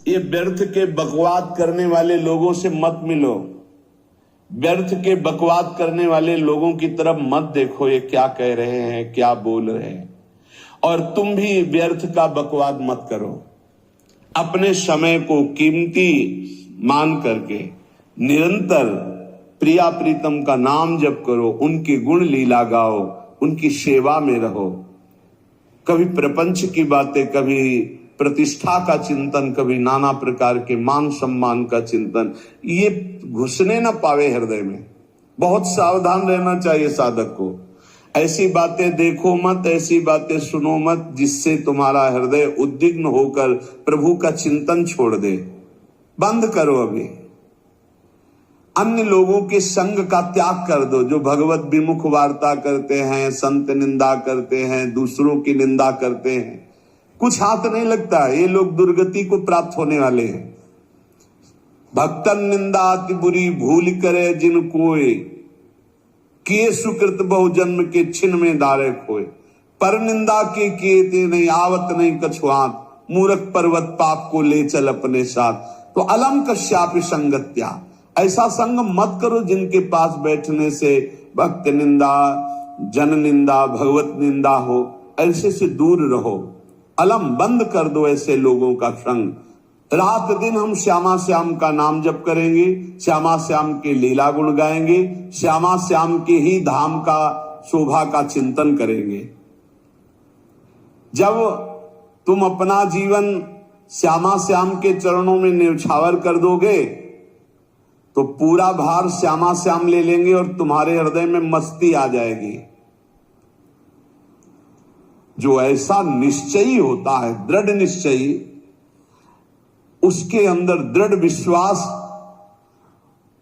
ये व्यर्थ के बकवाद करने वाले लोगों से मत मिलो, व्यर्थ के बकवाद करने वाले लोगों की तरफ मत देखो, ये क्या कह रहे हैं, क्या बोल रहे हैं। और तुम भी व्यर्थ का बकवाद मत करो। अपने समय को कीमती मान करके निरंतर प्रिया प्रीतम का नाम जप करो, उनकी गुण लीला गाओ, उनकी सेवा में रहो। कभी प्रपंच की बातें, कभी प्रतिष्ठा का चिंतन, कभी नाना प्रकार के मान सम्मान का चिंतन, ये घुसने ना पावे हृदय में। बहुत सावधान रहना चाहिए साधक को। ऐसी बातें देखो मत, ऐसी बातें सुनो मत जिससे तुम्हारा हृदय उद्विग्न होकर प्रभु का चिंतन छोड़ दे। बंद करो अभी। अन्य लोगों के संग का त्याग कर दो, जो भगवत विमुख वार्ता करते हैं, संत निंदा करते हैं, दूसरों की निंदा करते हैं। कुछ हाथ नहीं लगता है, ये लोग दुर्गति को प्राप्त होने वाले हैं। भक्तन निंदा अति बुरी भूल करे जिन कोय, किए सुकृत बहु जन्म के छिन में दारे खोए। पर निंदा के किए ते नहीं आवत नहीं कछुआत, मूर्ख पर्वत पाप को ले चल अपने साथ। तो अलम कश्यापि संगत्या, ऐसा संग मत करो जिनके पास बैठने से भक्त निंदा, जन निंदा, भगवत निंदा हो। ऐसे से दूर रहो। अलम बंद कर दो ऐसे लोगों का संग। रात दिन हम श्यामा श्याम का नाम जप करेंगे, श्यामा श्याम के लीला गुण गाएंगे, श्यामा श्याम के ही धाम का शोभा का चिंतन करेंगे। जब तुम अपना जीवन श्यामा श्याम के चरणों में न्यौछावर कर दोगे तो पूरा भार श्यामा श्याम ले लेंगे और तुम्हारे हृदय में मस्ती आ जाएगी। जो ऐसा निश्चयी होता है, दृढ़ निश्चयी, उसके अंदर दृढ़ विश्वास,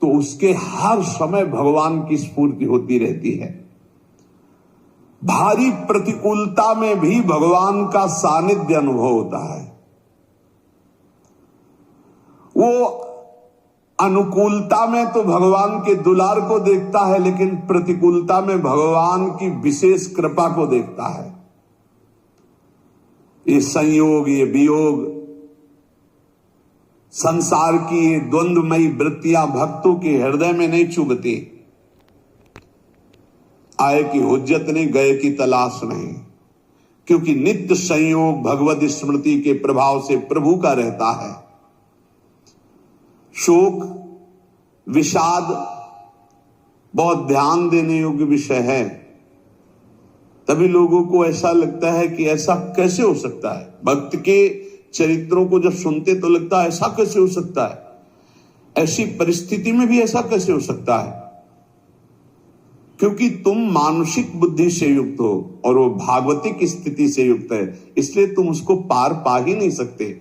तो उसके हर समय भगवान की स्फूर्ति होती रहती है। भारी प्रतिकूलता में भी भगवान का सानिध्य अनुभव होता है। वो अनुकूलता में तो भगवान के दुलार को देखता है, लेकिन प्रतिकूलता में भगवान की विशेष कृपा को देखता है। ये संयोग, ये वियोग, संसार की ये द्वंद्वमयी वृत्तियां भक्तों के हृदय में नहीं चुभती। आए की हुज्जत नहीं, गए की तलाश नहीं, क्योंकि नित्य संयोग भगवत स्मृति के प्रभाव से प्रभु का रहता है। शोक, विषाद बहुत ध्यान देने योग्य विषय है। तभी लोगों को ऐसा लगता है कि ऐसा कैसे हो सकता है। भक्त के चरित्रों को जब सुनते तो लगता है ऐसा कैसे हो सकता है, ऐसी परिस्थिति में भी ऐसा कैसे हो सकता है। क्योंकि तुम मानसिक बुद्धि से युक्त हो और वो भागवतिक स्थिति से युक्त है, इसलिए तुम उसको पार पा ही नहीं सकते।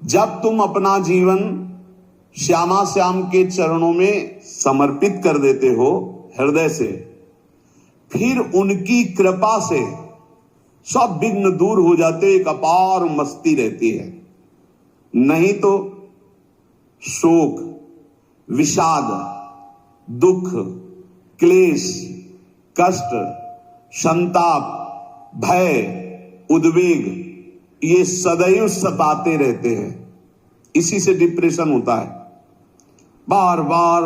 जब तुम अपना जीवन श्यामा श्याम के चरणों में समर्पित कर देते हो हृदय से, फिर उनकी कृपा से सब विघ्न दूर हो जाते, एक अपार मस्ती रहती है। नहीं तो शोक, विषाद, दुख, क्लेश, कष्ट, संताप, भय, उद्वेग, ये सदैव सताते रहते हैं। इसी से डिप्रेशन होता है। बार बार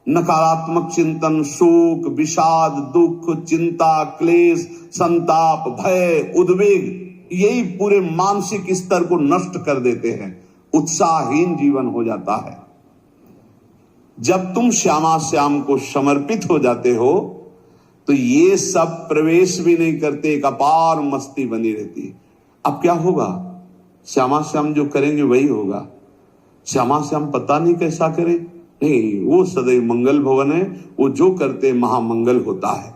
नकारात्मक चिंतन, शोक, विषाद, दुख, चिंता, क्लेश, संताप, भय, उद्वेग, यही पूरे मानसिक स्तर को नष्ट कर देते हैं। उत्साहहीन जीवन हो जाता है। जब तुम श्यामा श्याम को समर्पित हो जाते हो तो ये सब प्रवेश भी नहीं करते, एक अपार मस्ती बनी रहती है। अब क्या होगा? श्यामा श्याम जो करेंगे वही होगा। श्यामा श्याम पता नहीं कैसा करे, नहीं, वो सदैव मंगल भवन है, वो जो करते महामंगल होता है।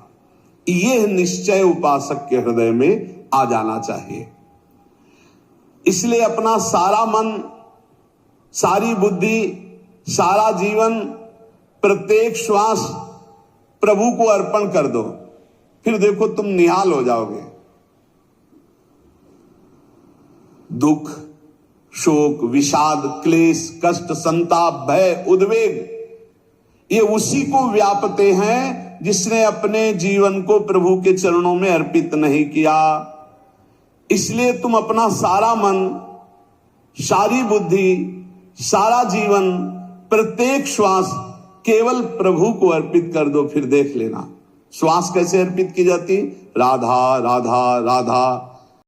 यह निश्चय उपासक के हृदय में आ जाना चाहिए। इसलिए अपना सारा मन, सारी बुद्धि, सारा जीवन, प्रत्येक श्वास प्रभु को अर्पण कर दो, फिर देखो तुम निहाल हो जाओगे। दुख, शोक, विषाद, क्लेश, कष्ट, संताप, भय, उद्वेग, ये उसी को व्यापते हैं जिसने अपने जीवन को प्रभु के चरणों में अर्पित नहीं किया। इसलिए तुम अपना सारा मन, सारी बुद्धि, सारा जीवन, प्रत्येक श्वास केवल प्रभु को अर्पित कर दो, फिर देख लेना श्वास कैसे अर्पित की जाती। राधा राधा राधा